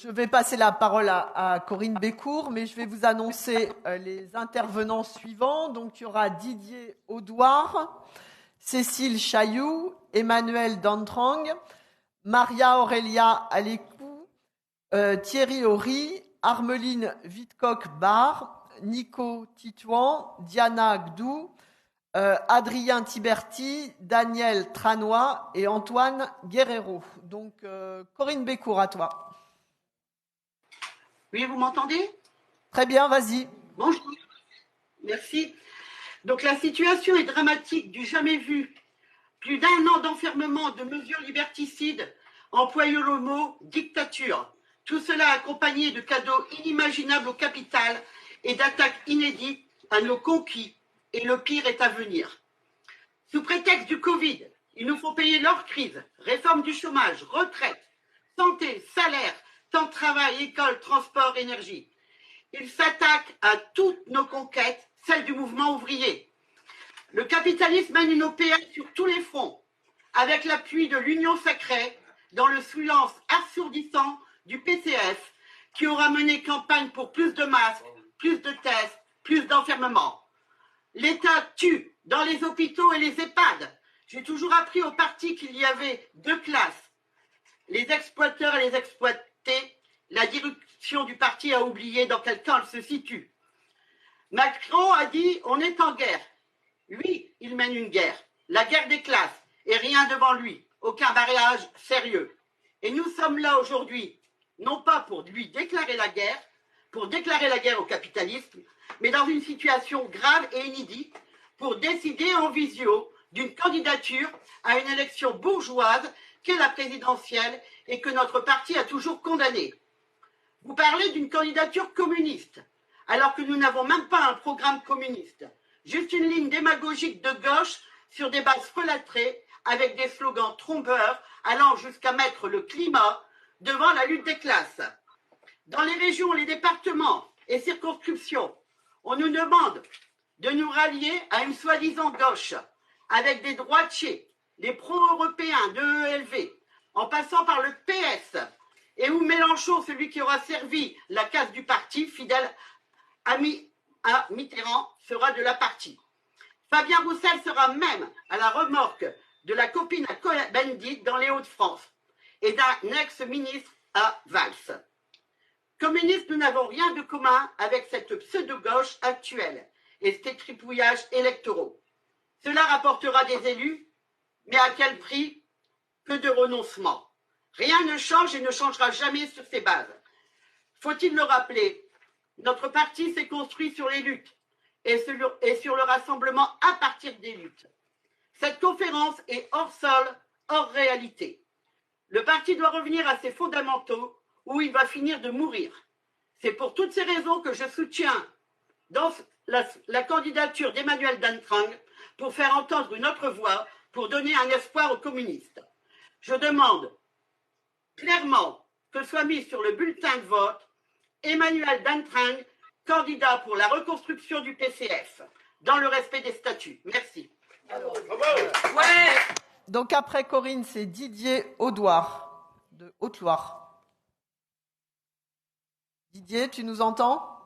Je vais passer la parole à Corinne Bécourt, mais je vais vous annoncer les intervenants suivants. Donc, il y aura Didier Audouard, Cécile Chailloux, Emmanuel Dantrang, Maria Aurélia Alécou, Thierry Horry, Armeline Vidcock-Barr, Nico Titouan, Diana Gdou, Adrien Tiberti, Daniel Tranois et Antoine Guerrero. Donc, Corinne Bécourt, à toi. Oui, vous m'entendez ? Très bien, vas-y. Bonjour. Merci. Donc, la situation est dramatique, du jamais vu. Plus d'un an d'enfermement, de mesures liberticides, employant le mot dictature. Tout cela accompagné de cadeaux inimaginables au capital et d'attaques inédites à nos conquis. Et le pire est à venir. Sous prétexte du Covid, ils nous font payer leur crise, réforme du chômage, retraite, santé, salaire, temps de travail, école, transport, énergie. Ils s'attaquent à toutes nos conquêtes, celles du mouvement ouvrier. Le capitalisme mène une OPA sur tous les fronts, avec l'appui de l'Union sacrée, dans le silence assourdissant du PCF, qui aura mené campagne pour plus de masques, plus de tests, plus d'enfermement. L'État tue dans les hôpitaux et les EHPAD. J'ai toujours appris au parti qu'il y avait deux classes, les exploiteurs et les exploités. La direction du parti a oublié dans quel camp elle se situe. Macron a dit « on est en guerre ». Oui, il mène une guerre, la guerre des classes, et rien devant lui, aucun barrage sérieux. Et nous sommes là aujourd'hui, non pas pour lui déclarer la guerre, pour déclarer la guerre au capitalisme, mais dans une situation grave et inédite, pour décider en visio d'une candidature à une élection bourgeoise qu'est la présidentielle et que notre parti a toujours condamnée. Vous parlez d'une candidature communiste, alors que nous n'avons même pas un programme communiste. Juste une ligne démagogique de gauche sur des bases folâtrées avec des slogans trompeurs allant jusqu'à mettre le climat devant la lutte des classes. Dans les régions, les départements et circonscriptions, on nous demande de nous rallier à une soi-disant gauche avec des droitiers, les pro-européens de ELV, en passant par le PS, et où Mélenchon, celui qui aura servi la case du parti, fidèle à Mitterrand, sera de la partie. Fabien Roussel sera même à la remorque de la copine à Cohn-Bendit dans les Hauts-de-France et d'un ex-ministre à Valls. Communistes, nous n'avons rien de commun avec cette pseudo-gauche actuelle et ces tripouillages électoraux. Cela rapportera des élus, mais à quel prix? Que de renoncements. Rien ne change et ne changera jamais sur ces bases. Faut-il le rappeler? Notre parti s'est construit sur les luttes et sur le rassemblement à partir des luttes. Cette conférence est hors sol, hors réalité. Le parti doit revenir à ses fondamentaux ou il va finir de mourir. C'est pour toutes ces raisons que je soutiens dans la candidature d'Emmanuel Dantrang pour faire entendre une autre voix, pour donner un espoir aux communistes. Je demande clairement que soit mis sur le bulletin de vote Emmanuel Dantrang, candidat pour la reconstruction du PCF, dans le respect des statuts. Merci. Ouais. Donc après Corinne, c'est Didier Audouard, de Haute-Loire. Didier, tu nous entends ?